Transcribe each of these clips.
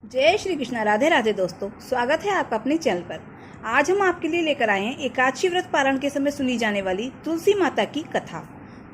जय श्री कृष्णा। राधे राधे दोस्तों, स्वागत है आपका अपने चैनल पर। आज हम आपके लिए लेकर आए हैं एकादशी व्रत पारण के समय सुनी जाने वाली तुलसी माता की कथा।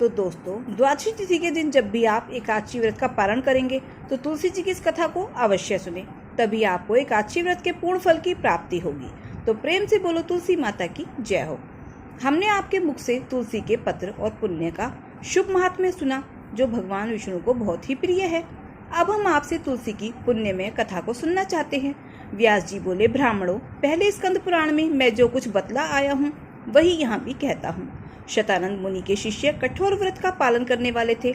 तो दोस्तों, द्वादशी तिथि के दिन जब भी आप एकादशी व्रत का पारण करेंगे तो तुलसी जी की इस कथा को अवश्य सुने, तभी आपको एकादशी व्रत के पूर्ण फल की प्राप्ति होगी। तो प्रेम से बोलो तुलसी माता की जय हो। हमने आपके मुख से तुलसी के पत्र और पुण्य का शुभ महात्म्य सुना, जो भगवान विष्णु को बहुत ही प्रिय है। अब हम आपसे तुलसी की पुण्यमय कथा को सुनना चाहते हैं। व्यास जी बोले, ब्राह्मणों, पहले स्कंद पुराण में मैं जो कुछ बतला आया हूँ वही यहाँ भी कहता हूँ। शतानंद मुनि के शिष्य कठोर व्रत का पालन करने वाले थे।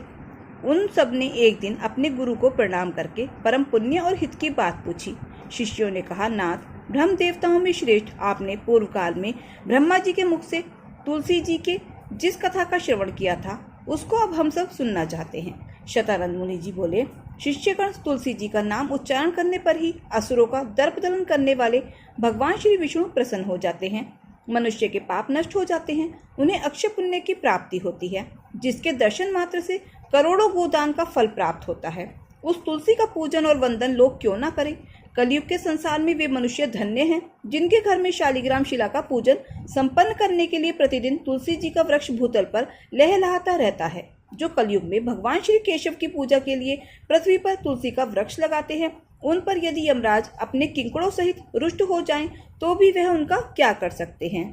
उन सब ने एक दिन अपने गुरु को प्रणाम करके परम पुण्य और हित की बात पूछी। शिष्यों ने कहा, नाथ, ब्रह्म देवताओं में श्रेष्ठ आपने पूर्व काल में ब्रह्मा जी के मुख से तुलसी जी के जिस कथा का श्रवण किया था उसको अब हम सब सुनना चाहते हैं। शतानंद मुनि जी बोले, शिष्यगण, तुलसी जी का नाम उच्चारण करने पर ही असुरों का दर्प दलन करने वाले भगवान श्री विष्णु प्रसन्न हो जाते हैं। मनुष्य के पाप नष्ट हो जाते हैं, उन्हें अक्षय पुण्य की प्राप्ति होती है, जिसके दर्शन मात्र से करोड़ों गोदान का फल प्राप्त होता है। उस तुलसी का पूजन और वंदन लोग क्यों ना करें। कलयुग के संसार में वे मनुष्य धन्य हैं जिनके घर में शालिग्राम शिला का पूजन संपन्न करने के लिए प्रतिदिन तुलसी जी का वृक्ष भूतल पर लहलहाता रहता है। जो कलयुग में भगवान श्री केशव की पूजा के लिए पृथ्वी पर तुलसी का वृक्ष लगाते हैं, उन पर यदि यमराज अपने किंकड़ों सहित रुष्ट हो जाएं, तो भी वह उनका क्या कर सकते हैं।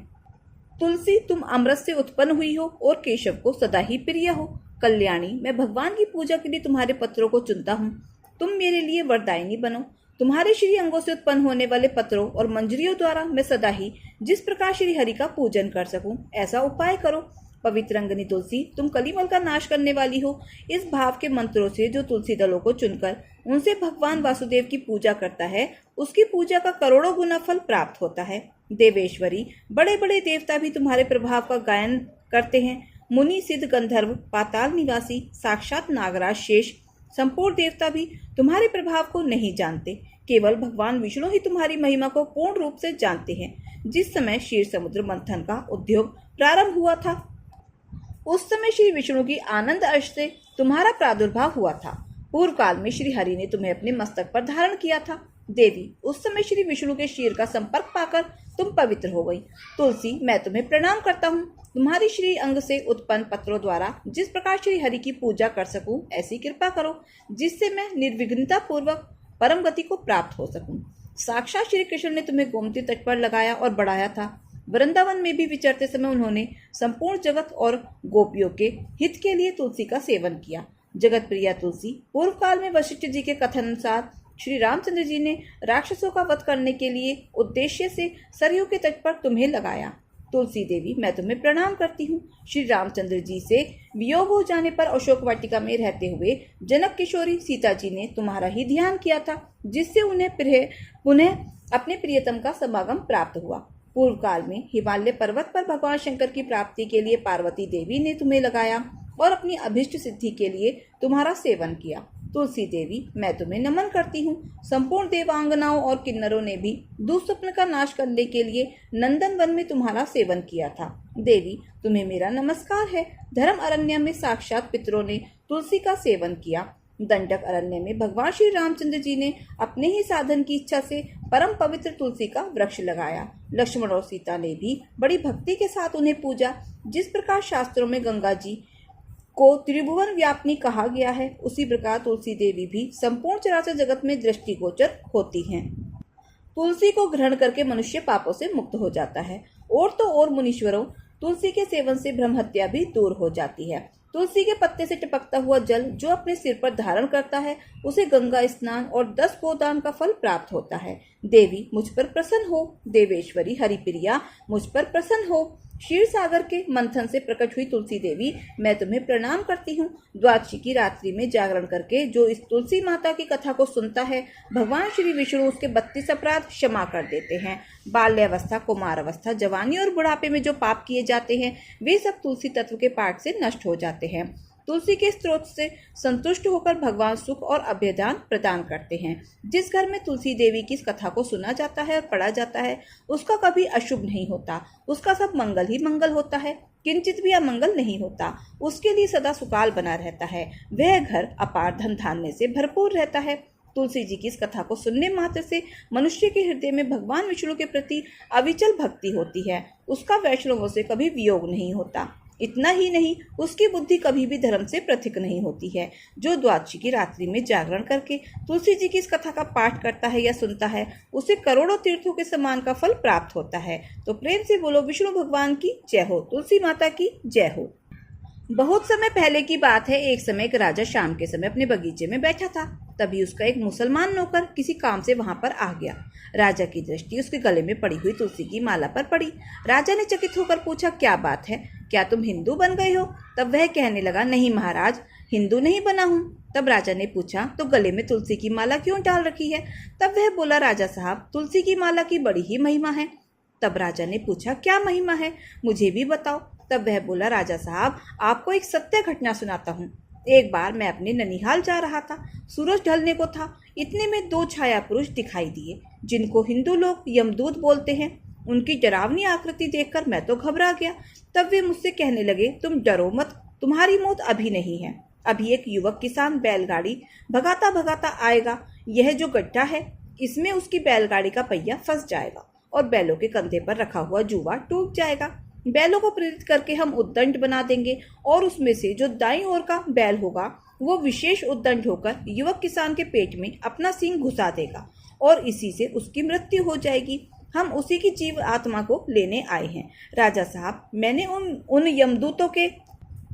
तुलसी, तुम अमृत से उत्पन्न हुई हो और केशव को सदा ही प्रिय हो। कल्याणी, मैं भगवान की पूजा के लिए तुम्हारे पत्रों को चुनता हूँ। तुम मेरे लिए वरदायिनी बनो। तुम्हारे श्री अंगों से उत्पन्न होने वाले पत्रों और मंजरियों द्वारा मैं सदा ही जिस प्रकार श्री हरि का पूजन कर सकूं, ऐसा उपाय करो। पवित्र अंगनी तुलसी, तुम कलिमल का नाश करने वाली हो। इस भाव के मंत्रों से जो तुलसी दलों को चुनकर उनसे भगवान वासुदेव की पूजा करता है, उसकी पूजा का करोड़ों गुना फल प्राप्त होता है। देवेश्वरी, बड़े बड़े देवता भी तुम्हारे प्रभाव का गायन करते हैं। मुनि, सिद्ध, गंधर्व, पाताल निवासी, साक्षात नागराज, शेष, संपूर्ण देवता भी तुम्हारे प्रभाव को नहीं जानते। केवल भगवान विष्णु ही तुम्हारी महिमा को पूर्ण रूप से जानते हैं। जिस समय क्षीर समुद्र मंथन का उद्योग प्रारंभ हुआ था, उस समय श्री विष्णु की आनंद अर्श से तुम्हारा प्रादुर्भाव हुआ था। पूर्व काल में श्री हरि ने तुम्हें अपने मस्तक पर धारण किया था। देवी, उस समय श्री विष्णु के शीर का संपर्क पाकर तुम पवित्र हो गई। तुलसी, मैं तुम्हें प्रणाम करता हूँ। तुम्हारी श्री अंग से उत्पन्न पत्रों द्वारा जिस प्रकार श्री हरि की पूजा कर सकूं, ऐसी कृपा करो जिससे मैं निर्विघ्नता पूर्वक परम गति को प्राप्त हो सकूं। साक्षात श्री कृष्ण ने तुम्हें गोमती तट पर लगाया और बढ़ाया था। वृंदावन में भी विचरते समय उन्होंने संपूर्ण जगत और गोपियों के हित के लिए तुलसी का सेवन किया। जगत प्रिया तुलसी, पूर्व काल में वशिष्ठ जी के कथन अनुसार श्री रामचंद्र जी ने राक्षसों का वध करने के लिए उद्देश्य से सरयू के तट पर तुम्हें लगाया। तुलसी देवी, मैं तुम्हें प्रणाम करती हूँ। श्री रामचंद्र जी से वियोग हो जाने पर अशोक वाटिका में रहते हुए जनक किशोरी सीता जी ने तुम्हारा ही ध्यान किया था, जिससे उन्हें पुनः अपने प्रियतम का समागम प्राप्त हुआ। पूर्व काल में हिमालय पर्वत पर भगवान शंकर की प्राप्ति के लिए पार्वती देवी ने तुम्हें लगाया और अपनी अभिष्ट सिद्धि के लिए तुम्हारा सेवन किया। तुलसी देवी, मैं तुम्हें नमन करती हूँ। संपूर्ण देवांगनाओं और किन्नरों ने भी दुःस्वप्न का नाश करने के लिए नंदन वन में तुम्हारा सेवन किया था। देवी, तुम्हें मेरा नमस्कार है। धर्म अरण्य में साक्षात पितरों ने तुलसी का सेवन किया। दंडक अरण्य में भगवान श्री रामचंद्र जी ने अपने ही साधन की इच्छा से परम पवित्र तुलसी का वृक्ष लगाया। लक्ष्मण और सीता ने भी बड़ी भक्ति के साथ उन्हें पूजा। जिस प्रकार शास्त्रों में गंगा जी को त्रिभुवन व्यापिनी कहा गया है, उसी प्रकार तुलसी देवी भी संपूर्ण चराचर जगत में दृष्टिगोचर होती हैं। तुलसी को ग्रहण करके मनुष्य पापों से मुक्त हो जाता है। और तो और मुनीश्वरों, तुलसी के सेवन से ब्रह्म हत्या भी दूर हो जाती है। तुलसी के पत्ते से टपकता हुआ जल जो अपने सिर पर धारण करता है, उसे गंगा स्नान और 10 गोदान का फल प्राप्त होता है। देवी, मुझ पर प्रसन्न हो। देवेश्वरी, हरिप्रिया, मुझ पर प्रसन्न हो। क्षीर सागर के मंथन से प्रकट हुई तुलसी देवी, मैं तुम्हें प्रणाम करती हूँ। द्वादशी की रात्रि में जागरण करके जो इस तुलसी माता की कथा को सुनता है, भगवान श्री विष्णु उसके 32 अपराध क्षमा कर देते हैं। बाल्यावस्था, कुमार अवस्था, जवानी और बुढ़ापे में जो पाप किए जाते हैं, वे सब तुलसी तत्व के पाठ से नष्ट हो जाते हैं। तुलसी के स्त्रोत से संतुष्ट होकर भगवान सुख और अभयदान प्रदान करते हैं। जिस घर में तुलसी देवी की इस कथा को सुना जाता है और पढ़ा जाता है, उसका कभी अशुभ नहीं होता। उसका सब मंगल ही मंगल होता है, किंचित भी अमंगल नहीं होता। उसके लिए सदा सुकाल बना रहता है। वह घर अपार धन धान्य से भरपूर रहता है। तुलसी जी की इस कथा को सुनने मात्र से मनुष्य के हृदय में भगवान विष्णु के प्रति अविचल भक्ति होती है। उसका वैष्णवों से कभी वियोग नहीं होता। इतना ही नहीं, उसकी बुद्धि कभी भी धर्म से पृथक नहीं होती है। जो द्वादशी की रात्रि में जागरण करके तुलसी जी की इस कथा का पाठ करता है या सुनता है, उसे करोड़ों तीर्थों के समान का फल प्राप्त होता है। तो प्रेम से बोलो विष्णु भगवान की जय हो, तुलसी माता की जय हो। बहुत समय पहले की बात है। एक समय एक राजा शाम के समय अपने बगीचे में बैठा था। तभी उसका एक मुसलमान नौकर किसी काम से वहां पर आ गया। राजा की दृष्टि उसके गले में पड़ी हुई तुलसी की माला पर पड़ी। राजा ने चकित होकर पूछा, क्या बात है, क्या तुम हिंदू बन गए हो? तब वह कहने लगा, नहीं महाराज, हिंदू नहीं बना हूँ। तब राजा ने पूछा, तो गले में तुलसी की माला क्यों डाल रखी है? तब वह बोला, राजा साहब, तुलसी की माला की बड़ी ही महिमा है। तब राजा ने पूछा, क्या महिमा है, मुझे भी बताओ। तब वह बोला, राजा साहब, आपको एक सत्य घटना सुनाता हूँ। एक बार मैं अपने ननिहाल जा रहा था। सूरज ढलने को था। इतने में दो छाया पुरुष दिखाई दिए, जिनको हिंदू लोग यमदूत बोलते हैं। उनकी डरावनी आकृति देखकर मैं तो घबरा गया। तब वे मुझसे कहने लगे, तुम डरो मत, तुम्हारी मौत अभी नहीं है। अभी एक युवक किसान बैलगाड़ी भगाता भगाता आएगा। यह जो गड्ढा है, इसमें उसकी बैलगाड़ी का पहिया फंस जाएगा और बैलों के कंधे पर रखा हुआ जुआ टूट जाएगा। बैलों को प्रेरित करके हम उद्दंड बना देंगे और उसमें से जो दाईं ओर का बैल होगा वो विशेष उद्दंड होकर युवक किसान के पेट में अपना सींग घुसा देगा और इसी से उसकी मृत्यु हो जाएगी। हम उसी की जीव आत्मा को लेने आए हैं। राजा साहब, मैंने उन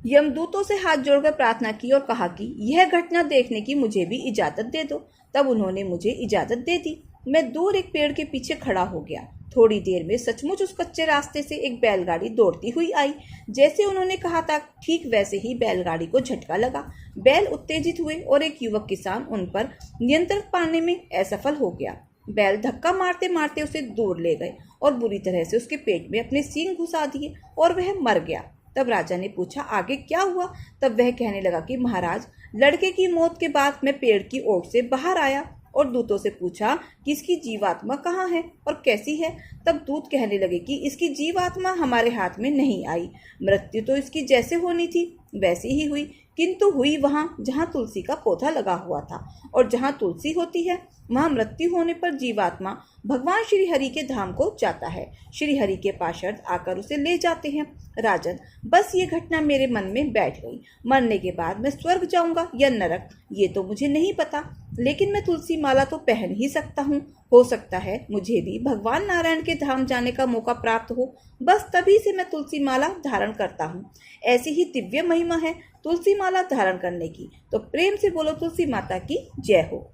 यमदूतों से हाथ जोड़कर प्रार्थना की और कहा कि यह घटना देखने की मुझे भी इजाजत दे दो। तब उन्होंने मुझे इजाजत दे दी। मैं दूर एक पेड़ के पीछे खड़ा हो गया। थोड़ी देर में सचमुच उस कच्चे रास्ते से एक बैलगाड़ी दौड़ती हुई आई। जैसे उन्होंने कहा था, ठीक वैसे ही बैलगाड़ी को झटका लगा। बैल उत्तेजित हुए और एक युवक किसान उन पर नियंत्रण पाने में असफल हो गया। बैल धक्का मारते मारते उसे दूर ले गए और बुरी तरह से उसके पेट में अपने सींग घुसा दिए और वह मर गया। तब राजा ने पूछा, आगे क्या हुआ? तब वह कहने लगा कि महाराज, लड़के की मौत के बाद मैं पेड़ की ओट से बाहर आया और दूतों से पूछा कि इसकी जीवात्मा कहाँ है और कैसी है। तब दूत कहने लगे कि इसकी जीवात्मा हमारे हाथ में नहीं आई। मृत्यु तो इसकी जैसे होनी थी वैसी ही हुई, किंतु हुई वहां जहां तुलसी का पौधा लगा हुआ था, और जहां तुलसी होती है वहां मृत्यु होने पर जीवात्मा भगवान श्री हरि के धाम को जाता है। श्री हरि के पार्षद आकर उसे ले जाते हैं। राजन, बस ये घटना मेरे मन में बैठ गई। मरने के बाद मैं स्वर्ग जाऊंगा या नरक, ये तो मुझे नहीं पता, लेकिन मैं तुलसी माला तो पहन ही सकता हूँ। हो सकता है मुझे भी भगवान नारायण के धाम जाने का मौका प्राप्त हो। बस तभी से मैं तुलसी माला धारण करता हूँ। ऐसी ही दिव्य महिमा है तुलसी माला धारण करने की। तो प्रेम से बोलो तुलसी माता की जय हो।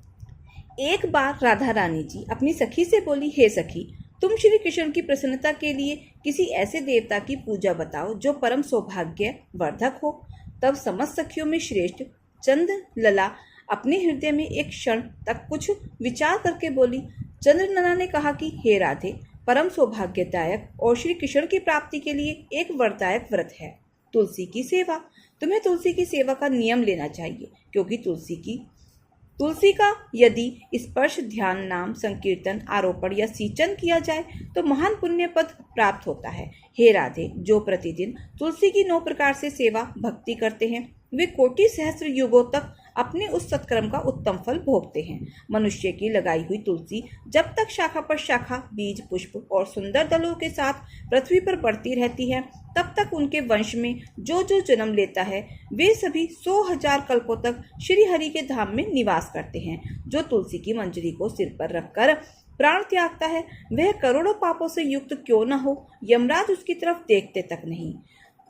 एक बार राधा रानी जी अपनी सखी से बोली, हे सखी, तुम श्री कृष्ण की प्रसन्नता के लिए किसी ऐसे देवता की पूजा बताओ जो परम सौभाग्य वर्धक हो। तब समस्त सखियों में श्रेष्ठ चंद्रलला अपने हृदय में एक क्षण तक कुछ विचार करके बोली। चंद्रलला ने कहा कि हे राधे, परम सौभाग्यदायक और श्री कृष्ण की प्राप्ति के लिए एक वरदायक व्रत है, तुलसी की सेवा। तुम्हें तुलसी की सेवा का नियम लेना चाहिए, क्योंकि तुलसी का यदि स्पर्श, ध्यान, नाम संकीर्तन, आरोपण या सींचन किया जाए तो महान पुण्य पद प्राप्त होता है। हे राधे, जो प्रतिदिन तुलसी की 9 प्रकार से सेवा भक्ति करते हैं वे कोटि सहस्त्र युगों तक अपने उस सत्कर्म का उत्तम फल भोगते हैं। मनुष्य की लगाई हुई तुलसी जब तक शाखा पर शाखा, बीज, पुष्प और सुंदर दलों के साथ पृथ्वी पर बढ़ती रहती है, तब तक उनके वंश में जो जो जन्म लेता है वे सभी 100,000 कल्पों तक श्री हरि के धाम में निवास करते हैं। जो तुलसी की मंजरी को सिर पर रखकर प्राण त्यागता है वह करोड़ों पापों से युक्त क्यों न हो, यमराज उसकी तरफ देखते तक नहीं।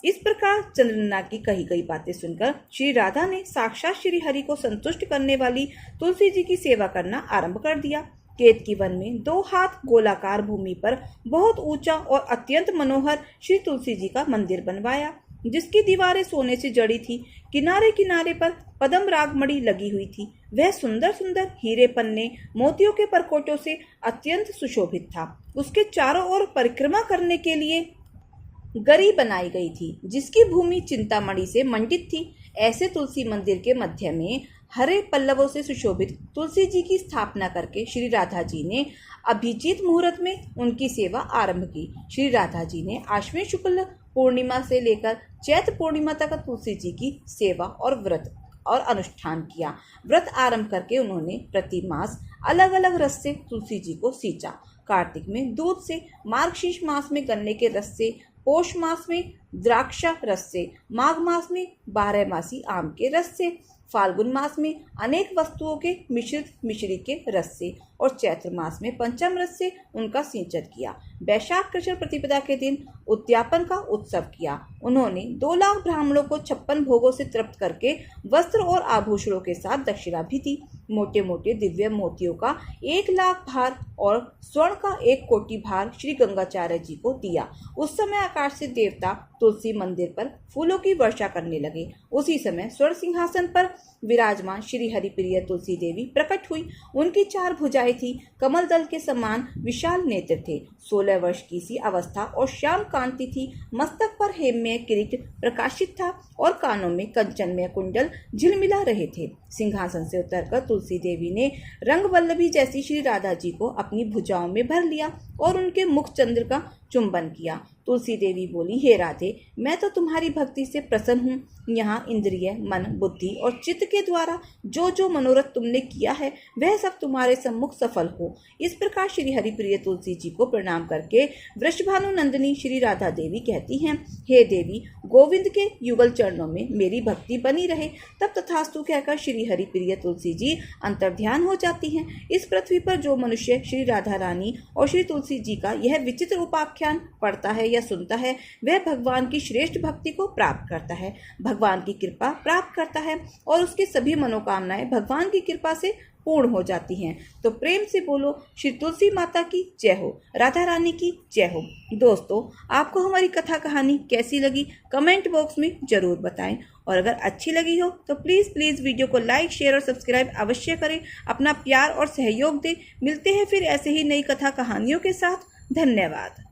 इस प्रकार चंद्रलला की कही गई बातें सुनकर श्री राधा ने साक्षात श्री हरि को संतुष्ट करने वाली तुलसी जी की सेवा करना आरंभ कर दिया। केतकी वन में 2 हाथ गोलाकार भूमि पर बहुत ऊंचा और अत्यंत मनोहर श्री तुलसी जी का मंदिर बनवाया, जिसकी दीवारें सोने से जड़ी थी। किनारे किनारे पर पद्म रागमणि लगी हुई थी। वह सुंदर सुंदर हीरे, पन्ने, मोतियों के परकोटों से अत्यंत सुशोभित था। उसके चारों ओर परिक्रमा करने के लिए गरी बनाई गई थी, जिसकी भूमि चिंतामणि से मंडित थी। ऐसे तुलसी मंदिर के मध्य में हरे पल्लवों से सुशोभित तुलसी जी की स्थापना करके श्री राधा जी ने अभिजीत मुहूर्त में उनकी सेवा आरंभ की। श्री राधा जी ने आश्विन शुक्ल पूर्णिमा से लेकर चैत्र पूर्णिमा तक तुलसी जी की सेवा और व्रत और अनुष्ठान किया। व्रत आरंभ करके उन्होंने प्रति मास अलग अलग रस से तुलसी जी को सींचा। कार्तिक में दूध से, मार्गशीर्ष मास में गन्ने के रस से, पौष मास में द्राक्षा रस से, माघ मास में 12मासी आम के रस से, फाल्गुन मास में अनेक वस्तुओं के मिश्रित मिश्री के रस से और चैत्र मास में पंचम रस से उनका सिंचन किया। वैशाख कृष्ण प्रतिपदा के दिन उद्यापन का उत्सव किया। उन्होंने 2 लाख ब्राह्मणों को 56 भोगों से तृप्त करके वस्त्र और आभूषणों के साथ दक्षिणा भी दी। मोटे मोटे दिव्य मोतियों का 1 लाख भार और स्वर्ण का 1 कोटि भार श्री गंगाचार्य जी को दिया। उस समय आकाश से देवता तुलसी मंदिर पर फूलों की वर्षा करने लगे। उसी समय स्वर्ण सिंहासन पर विराजमान श्री हरिप्रिय तुलसी देवी प्रकट हुई। उनकी 4 भुजाएं थी, कमल दल के समान विशाल नेत्र थे, 16 वर्ष की सी अवस्था और श्याम कांति थी। मस्तक पर हेममय किरीट प्रकाशित था और कानों में कंचनमय कुंडल झिलमिला रहे थे। सिंहासन से उतरकर तुलसी देवी ने रंगवल्लभी जैसी श्री राधा जी को अपनी भुजाओं में भर लिया और उनके मुख चंद्र का चुंबन किया। तुलसी देवी बोली, हे राधे, मैं तो तुम्हारी भक्ति से प्रसन्न हूँ। यहाँ इंद्रिय, मन, बुद्धि और चित्त के द्वारा जो जो मनोरथ तुमने किया है वह सब तुम्हारे सम्मुख सफल हो। इस प्रकार श्री हरिप्रिय तुलसी जी को प्रणाम करके वृषभानु नंदिनी श्री राधा देवी कहती हैं, हे देवी, गोविंद के युगल चरणों में मेरी भक्ति बनी रहे। तब तथास्तु कहकर श्री हरिप्रिय तुलसी जी अंतर्ध्यान हो जाती हैं। इस पृथ्वी पर जो मनुष्य श्री राधा रानी और श्री तुलसी जी का यह विचित्र उपाख्यान पढ़ता है या सुनता है वह भगवान की श्रेष्ठ भक्ति को प्राप्त करता है, भगवान की कृपा प्राप्त करता है और उसकी सभी मनोकामनाएं भगवान की कृपा से पूर्ण हो जाती हैं। तो प्रेम से बोलो, श्री तुलसी माता की जय हो, राधा रानी की जय हो। दोस्तों, आपको हमारी कथा कहानी कैसी लगी कमेंट बॉक्स में जरूर बताएं और अगर अच्छी लगी हो तो प्लीज़ वीडियो को लाइक, शेयर और सब्सक्राइब अवश्य करें। अपना प्यार और सहयोग दें। मिलते हैं फिर ऐसे ही नई कथा कहानियों के साथ। धन्यवाद।